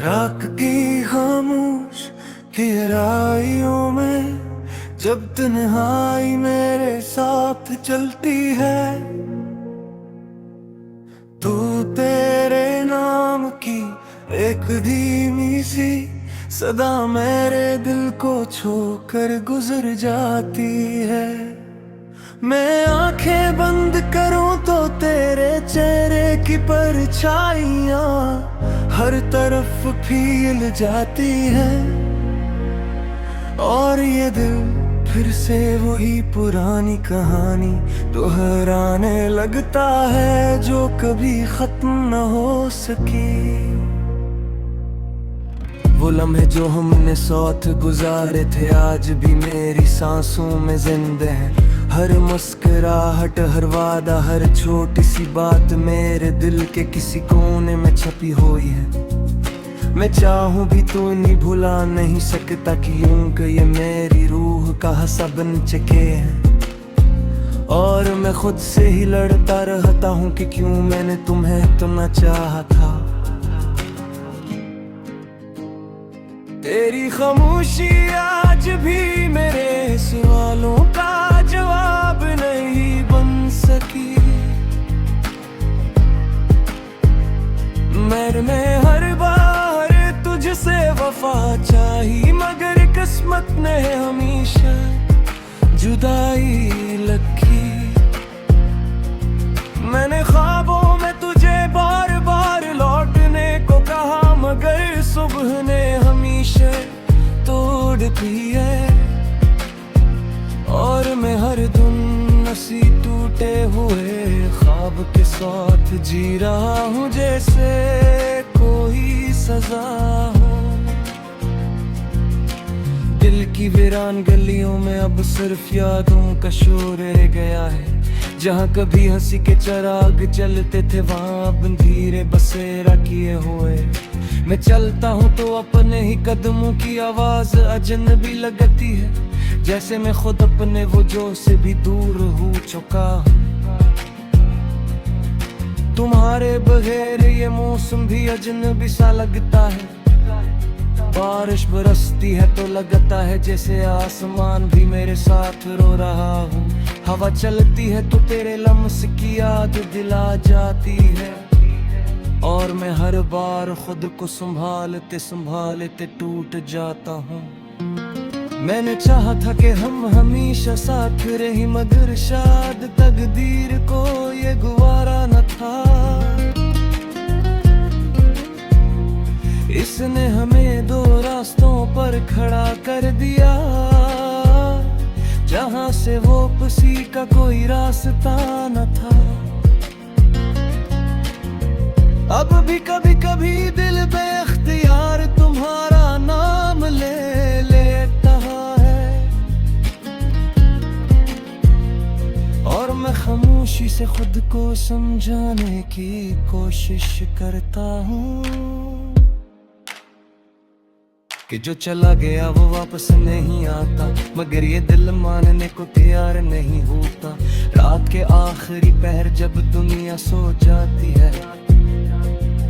रात की खामोश गहराइयों में जब तन्हाई मेरे साथ चलती है, तू तेरे नाम की एक धीमी सी सदा मेरे दिल को छोकर गुजर जाती है। मैं आंखें बंद करूं तो तेरे चेहरे की परछाइयां हर तरफ फैल जाती है, और ये दिल फिर से वही पुरानी कहानी दोहराने लगता है जो कभी खत्म न हो सकी। वो लम्हे जो हमने साथ गुजारे थे आज भी मेरी सांसों में जिंदे हैं। हर मुस्कुराहट, हर वादा, हर छोटी सी बात मेरे दिल के किसी कोने में छपी हुई है। मैं चाहूं भी तो नहीं भुला नहीं सकता क्योंकि ये मेरी रूह का हिस्सा बन चुके हैं। और मैं खुद से ही लड़ता रहता हूं कि क्यों मैंने तुम्हें इतना चाहा था। तेरी खामोशी आज भी मेरे सवालों का जवाब नहीं बन सकी। मैंने हर बार तुझसे वफा चाही, मगर किस्मत ने हमेशा जुदाई रखी। मैंने ख्वाबों में तुझे बार बार लौटने को कहा, मगर सुबह ने हमेशा तोड़ दी है। और मैं हर दिन नसी टूटे हुए ख्वाब के साथ जी रहा हूँ जैसे कोई सजा हो। दिल की वीरान गलियों में अब सिर्फ यादों का शोर रह गया है। जहाँ कभी हंसी के चिराग जलते थे वहाँ अब धीरे बसेरा किए हुए। मैं चलता हूँ तो अपने ही कदमों की आवाज अजनबी लगती है, जैसे मैं खुद अपने वजूद से भी दूर हो चुका हूँ। तुम्हारे बगैर ये मौसम भी अजनबी सा लगता है। बारिश बरसती है तो लगता है जैसे आसमान भी मेरे साथ रो रहा हूँ। हवा चलती है तो तेरे लम्स की याद दिला जाती है, और मैं हर बार खुद को संभालते संभालते टूट जाता हूँ। मैंने चाहा था कि हम हमेशा साथ रहे, मगर शायद तकदीर को ये गवारा न था। इसने हमें दो रास्तों पर खड़ा कर दिया, जहाँ से वो किसी का कोई रास्ता न था। अब भी कभी कभी दिल बेख्तियार तुम्हारा नाम ले लेता है, और मैं खामोशी से खुद को समझाने की कोशिश करता हूँ कि जो चला गया वो वापस नहीं आता, मगर ये दिल मानने को तैयार नहीं होता। रात के आखिरी पहर जब दुनिया सो जाती है,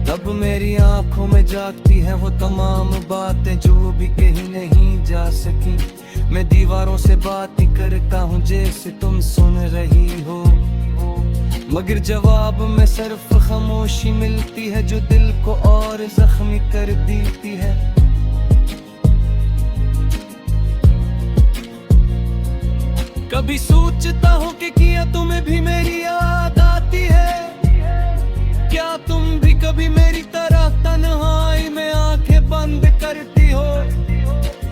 तब मेरी आंखों में जागती है वो तमाम बातें जो भी कहीं नहीं जा सकी। मैं दीवारों से बात ही करता हूँ जैसे तुम सुन रही हो, मगर जवाब में सिर्फ खामोशी मिलती है जो दिल को और जख्मी कर देती है। कभी सोचता हूँ कि क्या तुम्हें भी मेरी याद आती है। क्या तुम भी कभी मेरी तरह तन्हाई में आंखें बंद करती हो,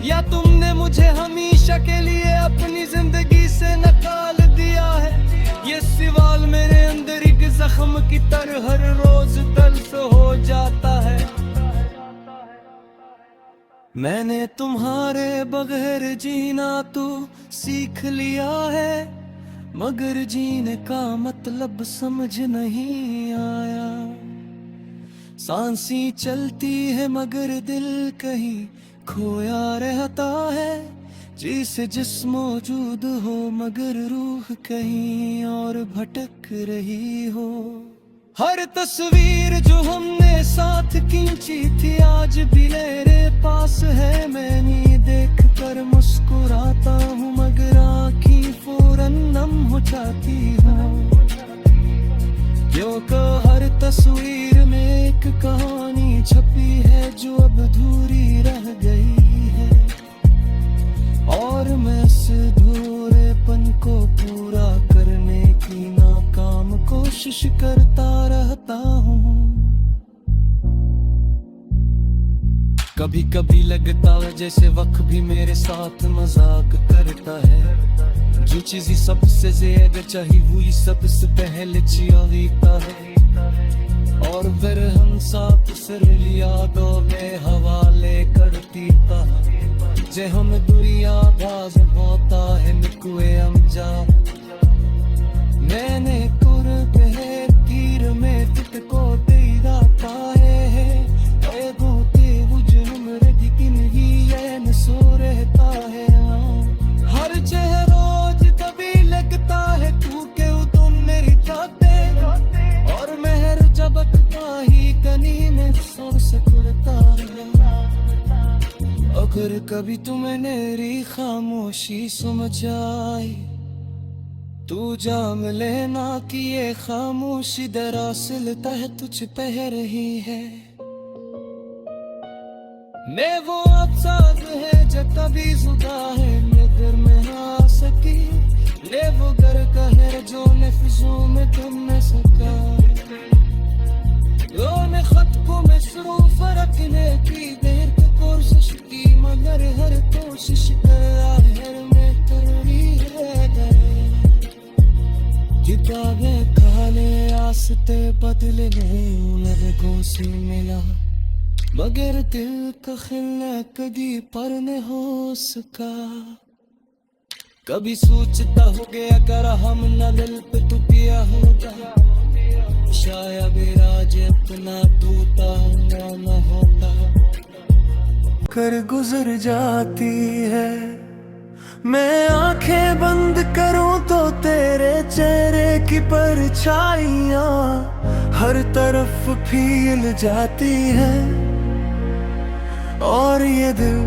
या तुमने मुझे हमेशा के लिए अपनी जिंदगी से निकाल दिया है। ये सवाल मेरे अंदर एक जख्म की तरह हर रोज तल्ख हो जाता है। मैंने तुम्हारे बगैर जीना तो सीख लिया है, मगर जीने का मतलब समझ नहीं आया। सांसें चलती है मगर दिल कहीं खोया रहता है, जिसे जिस्म मौजूद हो मगर रूह कहीं और भटक रही हो। हर तस्वीर जो हमने साथ खींची थी आज भी मेरे पास है। मैं नहीं देख कर मुस्कुराता हूँ मगर आँखें फौरन नम हो जाती हूँ, क्योंकि हर तस्वीर में एक कहानी छपी है जो अब अधूरी रह गई है। और मैं इस अधूरेपन को पूरा करने की नाकाम कोशिश करता रहता हूँ। कभी कभी लगता है जैसे वक्त भी मेरे साथ मजाक करता है। जो चीज़ सबसे ज्यादा चाहिए वही सबसे पहले चियाता है। और फिर हम साथ सिर्फ यादों में हवाले करती था जे हम दुनिया बाज होता है निकुए हम जा। मैंने कुर कहे तीर में फिट को दे दाता है गोते वुजुम रदी किन ही ये न सो रहता है। हर चेहरोज तभी लगता है तू के तुम मेरी चाहते और मेहर जबकता ही कनी में सो सकता है। अगर कभी तुम्हें मेरी खामोशी समझ आई तू जाम लेना कि ये खामोशी दरअसल तह तुझ पह रही है। मैं वो अफसाद है जो तभी जुदा है मगर मैं आ सकी। ले वो घर का है जो लफ्जों में तुम न सका। रोने खत को मसरूफ रखने की देर तो कोशिश की मगर हर कोशिश कर में तरी है। किताबें खाने आस्ते बदलने उलगों से मिला मगर दिल का खिलना कभी पर न हो सका। कभी सोचता हो गया कर हम न दिल पे तू पिया होगा शायद राज अपना टूटा न होता। कर गुजर जाती है मैं आंखें बंद करूं तो तेरे चेहरे की परछाइयां हर तरफ फैल जाती है। और ये दिल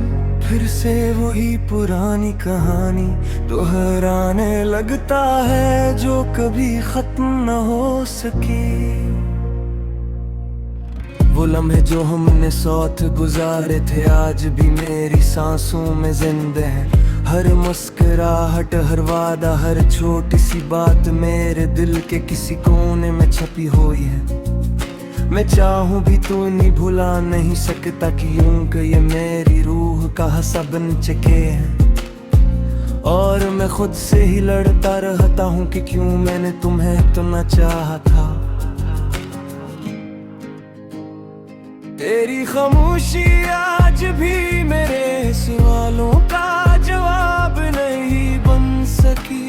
फिर से वही पुरानी कहानी दोहराने लगता है जो कभी खत्म न हो सकी। वो लम्हे जो हमने साथ गुजारे थे आज भी मेरी सांसों में जिंदा हैं। हर मुस्कुराहट हर वादा हर छोटी सी बात मेरे दिल के किसी कोने में छपी हुई है। मैं चाहूं भी तो नहीं भुला नहीं सकता कि यूं ये मेरी रूह का हंसा बन चुके हैं। और मैं खुद से ही लड़ता रहता हूं कि क्यों मैंने तुम्हें इतना चाहा था। तेरी खामोशी आज भी मेरे सवालों का जवाब नहीं बन सकी।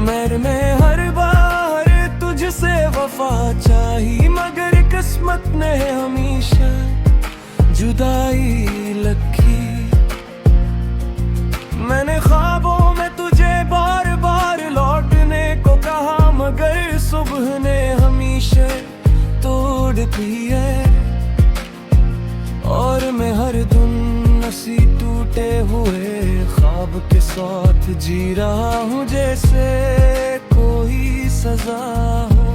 मैं हर बार तुझसे वफा चाही मगर किस्मत ने हमेशा जुदाई लखी। मैंने ख्वाबों में तुझे बार बार लौटने को कहा मगर सुबह ने हमेशा तोड़ दी है। और मैं हर दिन नसी टूटे हुए ख्वाब के साथ जी रहा हूँ जैसे कोई सजा हो।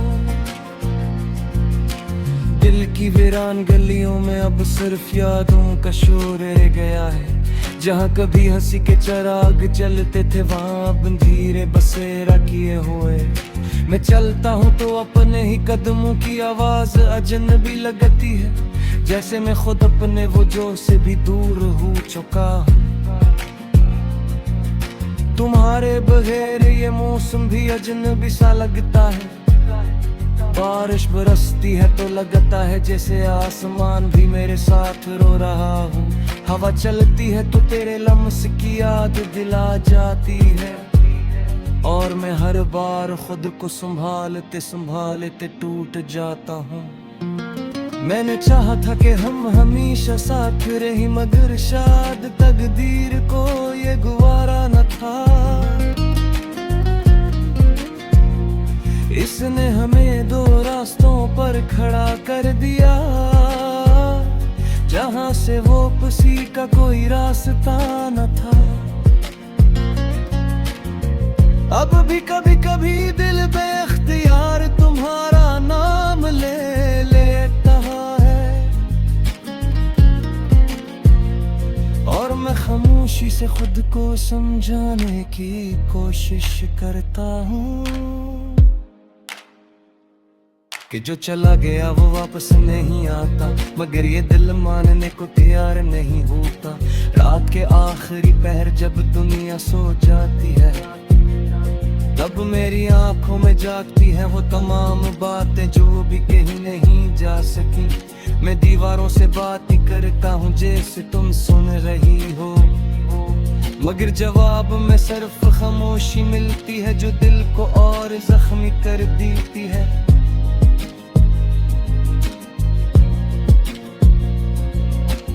दिल की वीरान गलियों में अब सिर्फ यादों का शोर रह गया है। जहाँ कभी हंसी के चिराग जलते थे वहाँ अब अंधेरे बसेरा किए हुए। मैं चलता हूँ तो अपने ही कदमों की आवाज अजनबी लगती है जैसे मैं खुद अपने वजूद से भी दूर हो चुका हूँ। तुम्हारे बगैर ये मौसम भी अजनबी सा लगता है। बारिश बरसती है तो लगता है जैसे आसमान भी मेरे साथ रो रहा हूँ। हवा चलती है तो तेरे लम्स की याद दिला जाती है। और मैं हर बार खुद को संभालते संभालते टूट जाता हूँ। मैंने चाहा था कि हम हमेशा साथ रहे मगर शायद तकदीर को ये गवारा न था। खड़ा कर दिया, जहां से वो पसी का कोई रास्ता न था। अब भी कभी कभी दिल बेख्तियार तुम्हारा नाम ले लेता है, और मैं खामोशी से खुद को समझाने की कोशिश करता हूँ कि जो चला गया वो वापस नहीं आता, मगर ये दिल मानने को तैयार नहीं होता। रात के आखिरी पहर जब दुनिया सो जाती है, तब मेरी आंखों में जागती है वो तमाम बातें जो भी कहीं नहीं जा सकी। मैं दीवारों से बात ही करता हूँ जैसे तुम सुन रही हो, मगर जवाब में सिर्फ खामोशी मिलती है जो दिल को और जख्मी कर देती है।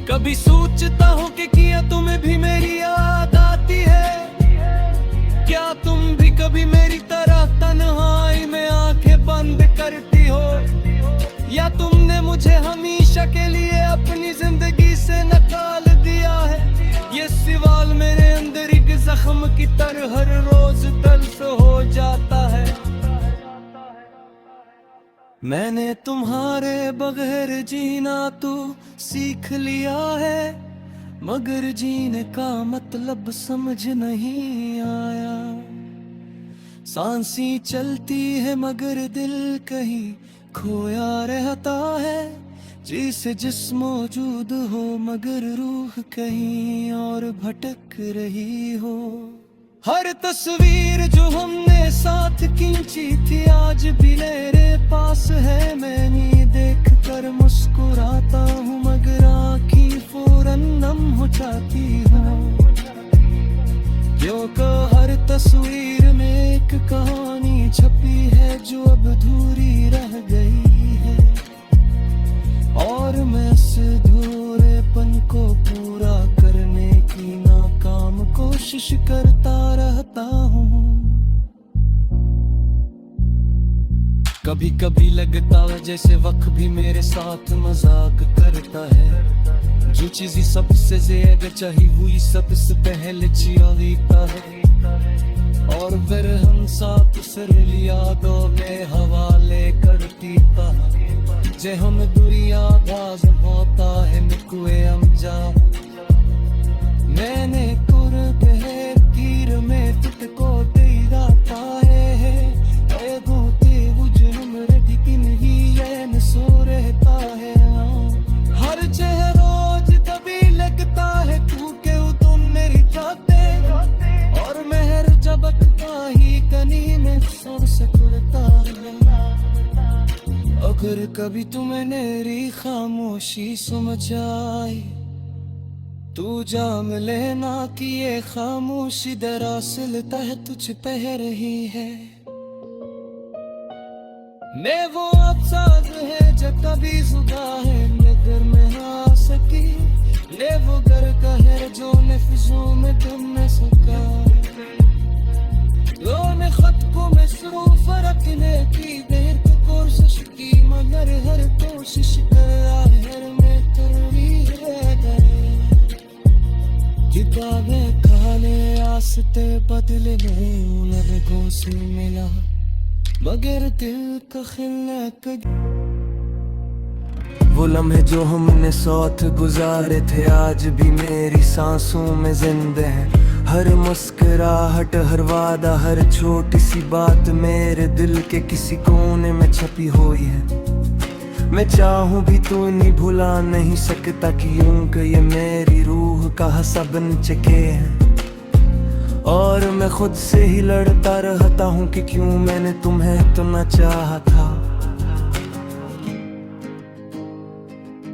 कभी सोचता हूँ कि किया तुम्हें भी मेरी याद आती है, क्या तुम भी कभी मेरी तरह तन्हाई में आंखें बंद करती हो, या तुमने मुझे हमेशा के लिए अपनी जिंदगी से निकाल दिया है। ये सवाल मेरे अंदर एक जख्म की तरह हर रोज तल्ख हो जाता है। मैंने तुम्हारे बगैर जीना तो सीख लिया है, मगर जीने का मतलब समझ नहीं आया। सांसें चलती है मगर दिल कहीं खोया रहता है, जिसे जिस्म मौजूद हो मगर रूह कहीं और भटक रही हो। हर तस्वीर जो हमने साथ खींची थी आज भी मेरे पास है, मैं नहीं देख कर मुस्कुराता हूँ मगर आँखें फौरन नम हो जाती हूँ। क्योंकि हर तस्वीर में एक कहानी छपी है जो अब अधूरी रह गई है, और मैं इस अधूरेपन को पूरा करने की नाकाम कोशिश करता रहता हूँ। कभी कभी लगता है जैसे वक्त भी मेरे साथ मजाक करता है, जो चीज़ सबसे ज्यादा चाहिए हुई सबसे पहले चिया है, और फिर हम साथ सिर यादों में हवाले करती था, जे हम दुनिया बाज होता है निकुए हम जा। मैंने कुर्ब है तीर में तुझको तेरा पाए है, ए गोते उजनुम रदिकिन ही ये न सो रहता है। हर चेहरोज तभी लगता है क्योंकि तुम मेरी चाहते, और मेहर जबकता ही कनी में सर सकता है। अगर कभी तुम्हें मेरी खामोशी समझ आए तू जान लेना कि ये खामोशी दरअसल तह तुझ पह रही है। मैं वो अफसाद है जो कभी जुदा है मगर मैं आ सकी, ले वो घर का है जो नफ्सों में तुम न सका। लोने खत को मसरूफ रखने की देर को कोशिश की, मगर हर कोशिश कर आखिर में तुरी रह गए। किताबें खाने आस्ते बदले में उन लोगों से मिला, मगर दिल का खिलक। वो लम्हे जो हमने साथ गुजारे थे आज भी मेरी सांसों में जिंदे हैं। हर मुस्कुराहट, हर वादा, हर छोटी सी बात मेरे दिल के किसी कोने में छपी हुई है। मैं चाहूं भी तो नहीं भुला नहीं सकता कि यूं कि ये मेरी रूह का हस्सा बन चुके हैं, और मैं खुद से ही लड़ता रहता हूं कि क्यों मैंने तुम्हें तो न चाहा था।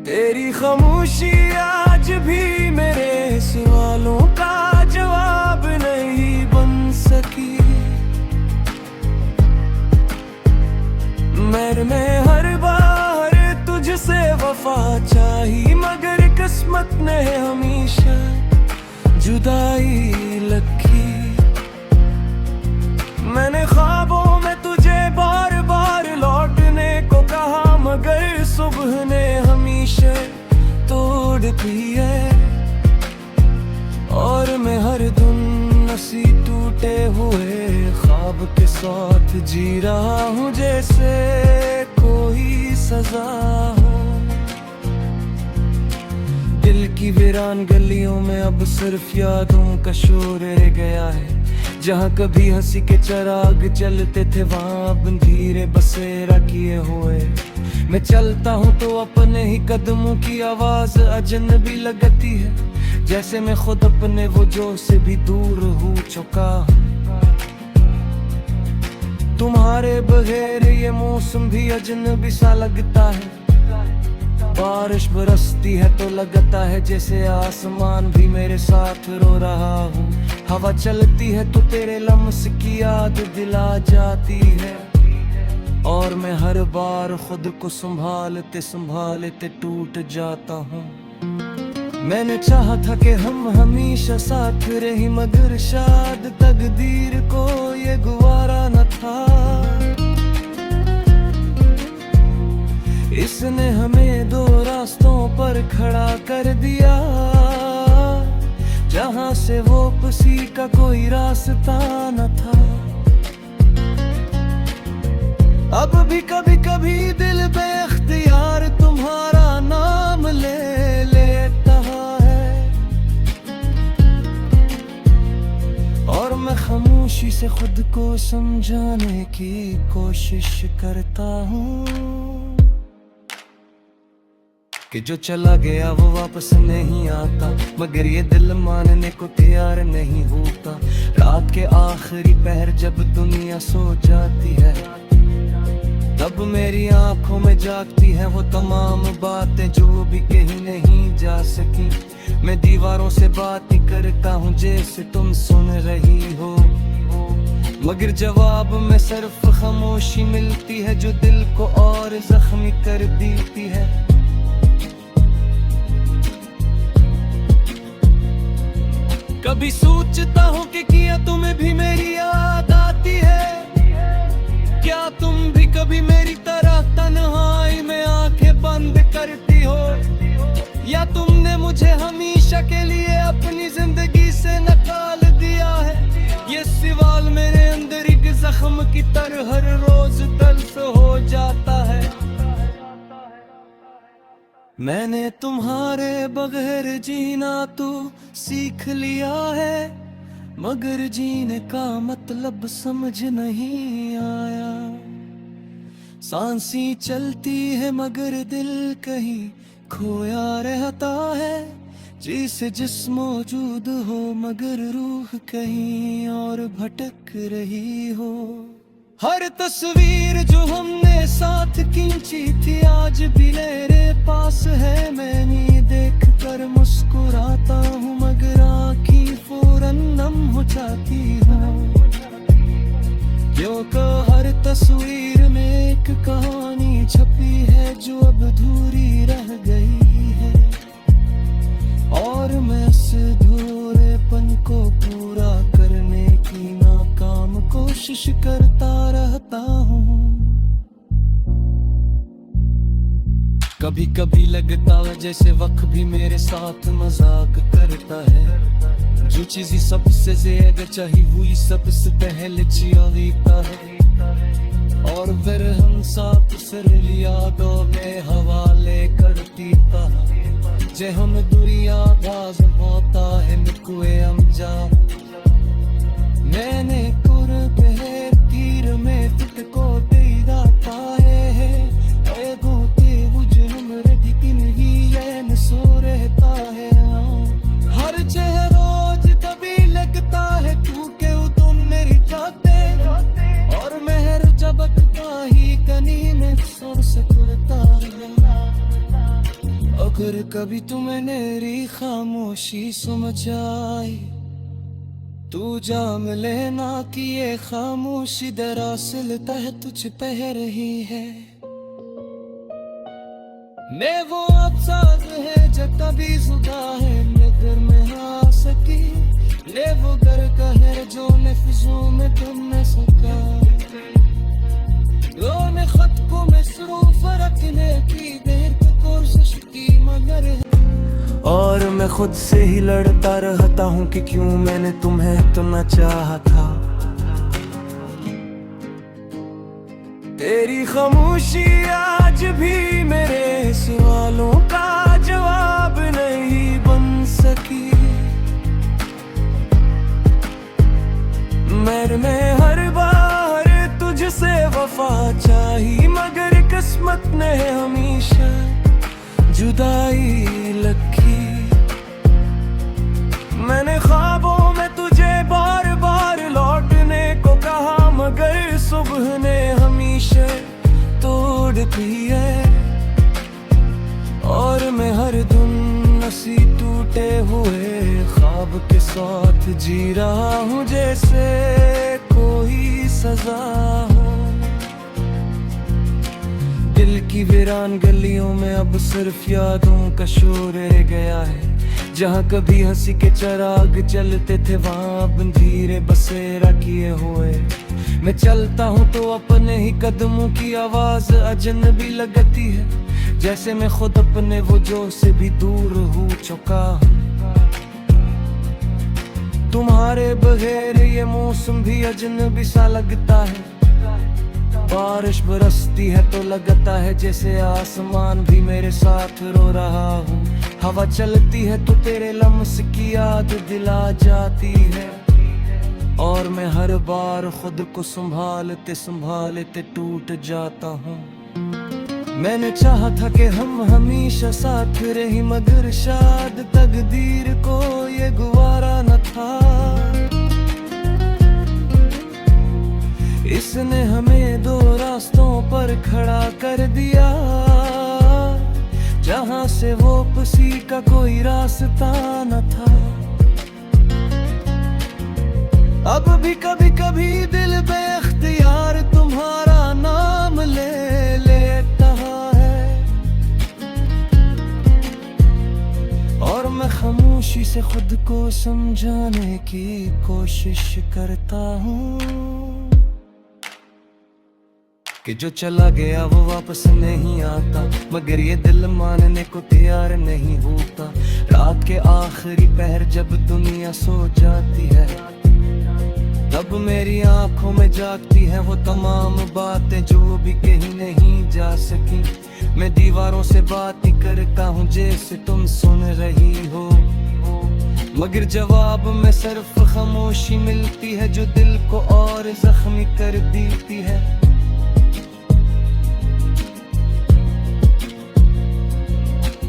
तेरी खामोशी आज भी मेरे सवालों का जवाब नहीं बन सकी। मैं हर बार तुझसे वफा चाही, मगर किस्मत ने हमेशा जुदाई लखी। मैंने ख्वाबों में तुझे बार बार लौटने को कहा, मगर पिए और मैं हर धुन नसी टूटे हुए ख्वाब के साथ जी रहा हूँ जैसे कोई सजा हो। दिल की वीरान गलियों में अब सिर्फ यादों का शोर रह गया है। जहाँ कभी हंसी के चिराग जलते थे वहाँ अब धीरे बसेरा किए हुए। मैं चलता हूँ तो अपने ही कदमों की आवाज अजनबी लगती है, जैसे मैं खुद अपने वजूद से भी दूर हो चुका हूँ। तुम्हारे बगैर ये मौसम भी अजनबी सा लगता है। बारिश बरसती है तो लगता है जैसे आसमान भी मेरे साथ रो रहा हूँ। हवा चलती है तो तेरे लम्स की याद दिला जाती है और मैं हर बार खुद को संभालते संभालते टूट जाता हूँ। मैंने चाहा था कि हम हमेशा साथ रही, मगर शायद तकदीर को ये गवारा न था। इसने हमें दो रास्तों पर खड़ा कर दिया, जहाँ से वो पसी का कोई रास्ता न था। अब भी कभी कभी दिल बेख्तियार तुम्हारा नाम ले लेता है और मैं खामोशी से खुद को समझाने की कोशिश करता हूँ कि जो चला गया वो वापस नहीं आता, मगर ये दिल मानने को तैयार नहीं होता। रात के आखिरी पहर जब दुनिया सो जाती है, तब मेरी आंखों में जागती है वो तमाम बातें जो भी कहीं नहीं जा सकी। मैं दीवारों से बात ही करता हूँ जैसे तुम सुन रही हो, मगर जवाब में सिर्फ खामोशी मिलती है जो दिल को और जख्मी कर देती है। कभी सोचता हूँ कि क्या तुम्हें भी मेरी याद आती है, क्या तुम भी कभी मेरी तरह तन्हाई में आंखें बंद करती हो, या तुमने मुझे हमेशा के लिए अपनी जिंदगी से निकाल दिया है। ये सवाल मेरे अंदर एक जख्म की तरह हर रोज तल्ख हो जाता है। मैंने तुम्हारे बगैर जीना तो सीख लिया है, मगर जीने का मतलब समझ नहीं आया। सांसें चलती है मगर दिल कहीं खोया रहता है, जिसे जिस्म मौजूद हो मगर रूह कहीं और भटक रही हो। हर तस्वीर जो हमने साथ खींची थी आज भी मेरे पास है। मैं नहीं देख कर मुस्कुराता हूँ मगर आँखें फौरन नम हो जाती हूँ, क्योंकि हर तस्वीर में एक कहानी छपी है जो अब अधूरी रह गई है, और मैं इस अधूरेपन को पूरा करने की नाकाम कोशिश करता रहता हूँ। कभी कभी लगता है जैसे वक्त भी मेरे साथ मजाक करता है, जो चीज़ सबसे ज्यादा चाहिए वही सबसे पहले चिढ़ता है, और फिर हम साथ सिर यादों में हवाले करती था। जे हम दुनिया बाज होता है निकुए हम जा, मैंने कुर्बे तीर में फिट को तेरा पाए है गोते उजरम रदिन ही ये न सो रहता है। हर चेहरोज कभी लगता है क्योंकि तुम मेरी चाहते, और मेहर जबकता ही कनी में सुर सकता है। अगर कभी तुम्हें मेरी खामोशी समझ आई तू जान लेना कि ये खामोशी दरअसल तह तुझ पह रही है। मैं वो अफसास है जो कभी जुदा है मगर मैं आ सकी, ले वो घर का है जो नफ्सों में तुम न सका। दोनों खत को मसरूफ रखने की देर कोशिश की मगर मैं खुद से ही लड़ता रहता हूँ कि क्यों मैंने तुम्हें इतना चाहा था। तेरी खामोशी आज भी मेरे सवालों का जवाब नहीं बन सकी। मैं हर बार तुझसे वफा चाही, मगर किस्मत ने हमेशा जुदाई लखी। मैंने ख्वाबों में तुझे बार बार लौटने को कहा, मगर सुबह ने हमेशा तोड़ दी है। और मैं हर दिन नसी टूटे हुए ख्वाब के साथ जी रहा हूँ, जैसे कोई सजा हो। दिल की वीरान गलियों में अब सिर्फ यादों का शोर रह गया है। जहाँ कभी हंसी के चिराग जलते थे, वहाँ अब अंधेरे बसेरा किए हुए। मैं चलता हूँ तो अपने ही कदमों की आवाज अजनबी लगती है, जैसे मैं खुद अपने वजूद से भी दूर हो चुका हूँ। तुम्हारे बगैर ये मौसम भी अजनबी सा लगता है। बारिश बरसती है तो लगता है जैसे आसमान भी मेरे साथ रो रहा हूँ। हवा चलती है तो तेरे लम्स की याद दिला जाती है। और मैं हर बार खुद को संभालते संभालते टूट जाता हूँ। मैंने चाहा था कि हम हमेशा साथ रही, मगर शायद तकदीर को ये गवारा न था। इसने हमें दो रास्तों पर खड़ा कर दिया, जहां से वो किसी का कोई रास्ता न था। अब भी कभी कभी दिल बेख्तियार तुम्हारा नाम ले लेता है, और मैं खामोशी से खुद को समझाने की कोशिश करता हूँ कि जो चला गया वो वापस नहीं आता, मगर ये दिल मानने को तैयार नहीं होता। रात के आखिरी पहर जब दुनिया सो जाती है, तब मेरी आंखों में जागती है वो तमाम बातें जो भी कहीं नहीं जा सकी। मैं दीवारों से बात ही करता हूँ जैसे तुम सुन रही हो, मगर जवाब में सिर्फ खामोशी मिलती है जो दिल को और जख्मी कर देती है।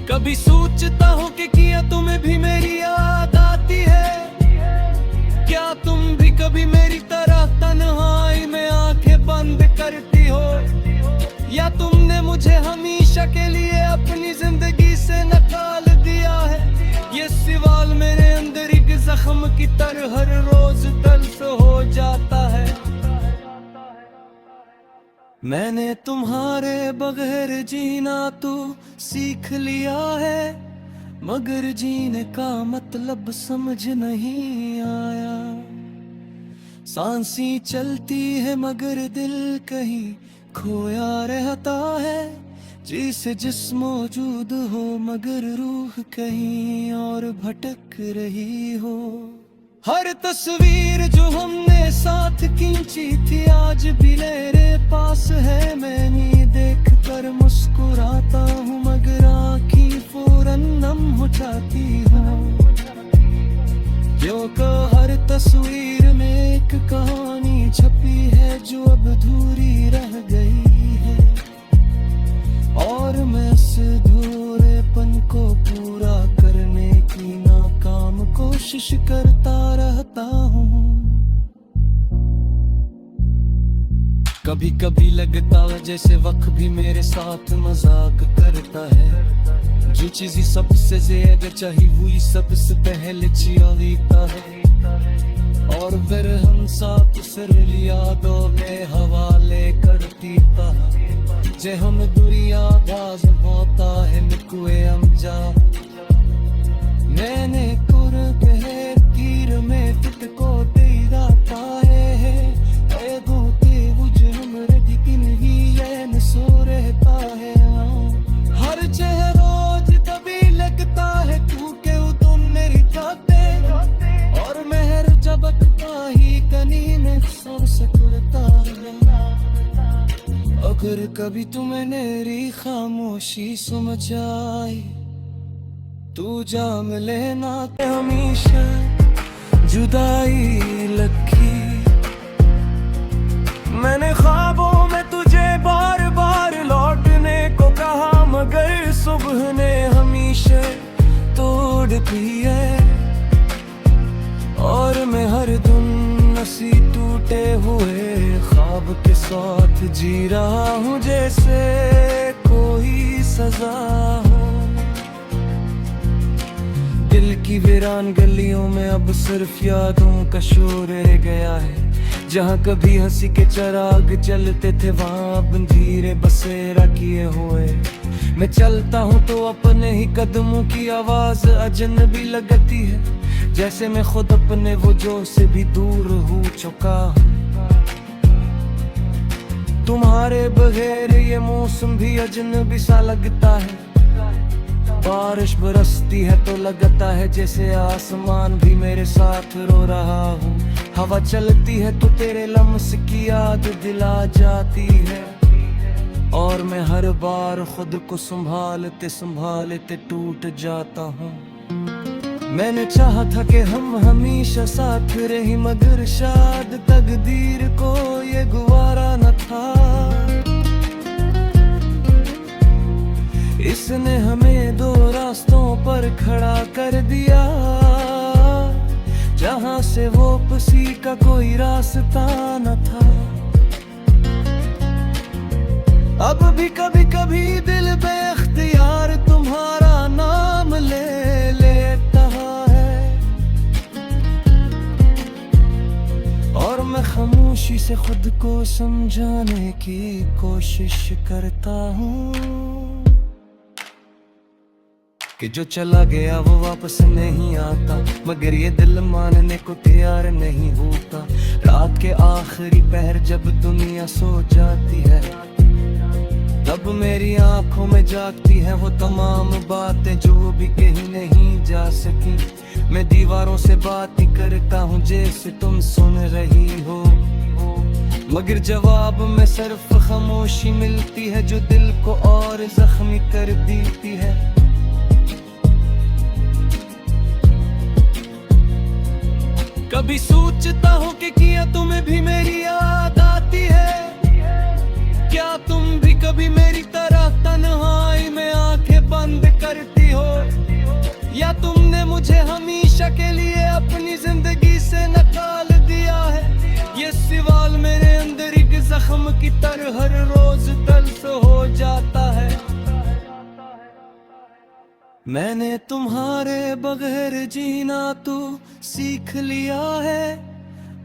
कभी सोचता हूँ कि क्या तुम्हें भी मेरी याद आती है? क्या तुम भी कभी मेरी तरह तन्हाई में आंखें बंद करती हो? या तुमने मुझे हमेशा के लिए अपनी जिंदगी से निकाल दिया है? ये सवाल मेरे अंदर एक जख्म की तरह हर रोज तल्ख हो जाता है। मैंने तुम्हारे बगैर जीना तो सीख लिया है, मगर जीने का मतलब समझ नहीं आया। सांसें चलती है मगर दिल कहीं खोया रहता है, जिसे जिस्म मौजूद हो मगर रूह कहीं और भटक रही हो। हर तस्वीर जो हमने साथ खींची थी आज भी मेरे पास है। मैं नहीं देख कर मुस्कुराता हूँ मगर आँखें फौरन नम हो जाती हूँ, क्योंकि हर तस्वीर में एक कहानी छपी है जो अब अधूरी रह गई है। और मैं इस अधूरेपन को पूरा करने की नाकाम कोशिश करता रहता हूँ। कभी कभी लगता है जैसे वक्त भी मेरे साथ मजाक करता है। जो चीज़ सबसे ज्यादा चाहिए वही सबसे पहले चीता है, और फिर हम साथ सिर यादों में हवाले कर पीता है। जे हम दुनिया बाज होता है निकुए हम जा। मैंने कुर कहे तीर में फिट को दे जाता है, गोते उजम रदिकिन ही ये सो रहता है। हर चेहरोज तभी लगता है क्योंकि कभी तुम्हें मेरी खामोशी समझ आई, तू जाम लेना हमेशा जुदाई लगी। मैंने ख्वाबों में तुझे बार बार लौटने को कहा, मगर सुबह ने हमेशा तोड़ दी है। और मैं हर दिन नसी टूटे हुए ख्वाब के साथ जी रहा हूँ, जैसे कोई सजा हो। दिल की वीरान गलियों में अब सिर्फ यादों का शोर रह गया है। जहाँ कभी हंसी के चिराग जलते थे, वहाँ अब अंधेरे बसेरा किए हुए। मैं चलता हूँ तो अपने ही कदमों की आवाज अजनबी लगती है, जैसे मैं खुद अपने वजूद से भी दूर हो चुका हूँ। तुम्हारे बगैर ये मौसम भी अजनबी सा लगता है। बारिश बरसती है तो लगता है जैसे आसमान भी मेरे साथ रो रहा हूँ। हवा चलती है तो तेरे लम्स की याद दिला जाती है, और मैं हर बार खुद को संभालते संभालते टूट जाता हूँ। मैंने चाहा था कि हम हमेशा साथ रहे, मगर शायद तकदीर को ये गवारा न था। इसने हमें दो रास्तों पर खड़ा कर दिया, जहाँ से वो पसी का कोई रास्ता न था। अब भी कभी कभी दिल बेख्तियार तुम्हारा नाम ले लेता है, और मैं खामोशी से खुद को समझाने की कोशिश करता हूँ कि जो चला गया वो वापस नहीं आता, मगर ये दिल मानने को तैयार नहीं होता। रात के आखिरी पहर जब दुनिया सो जाती है, तब मेरी आंखों में जागती है वो तमाम बातें जो भी कहीं नहीं जा सकी। मैं दीवारों से बात ही करता हूँ जैसे तुम सुन रही हो, मगर जवाब में सिर्फ खामोशी मिलती है जो दिल को और जख्मी कर देती है। कभी सोचता हूँ कि क्या तुम्हें भी मेरी याद आती है, क्या तुम भी कभी मेरी तरह तन्हाई में आंखें बंद करती हो, या तुमने मुझे हमेशा के लिए अपनी जिंदगी से निकाल दिया है। ये सवाल मेरे अंदर एक जख्म की तरह हर रोज तल्स हो जाता है। मैंने तुम्हारे बगैर जीना तो सीख लिया है,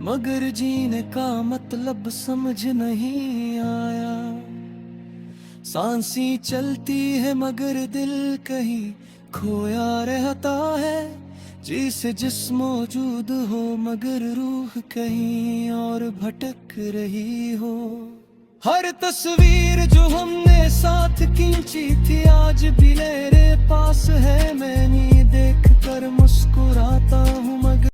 मगर जीने का मतलब समझ नहीं आया। सांसें चलती है मगर दिल कहीं खोया रहता है, जिसे जिस्म मौजूद हो मगर रूह कहीं और भटक रही हो। हर तस्वीर जो हमने साथ खींची थी आज भी मेरे पास है, मैं नहीं देख कर मुस्कुराता हूँ।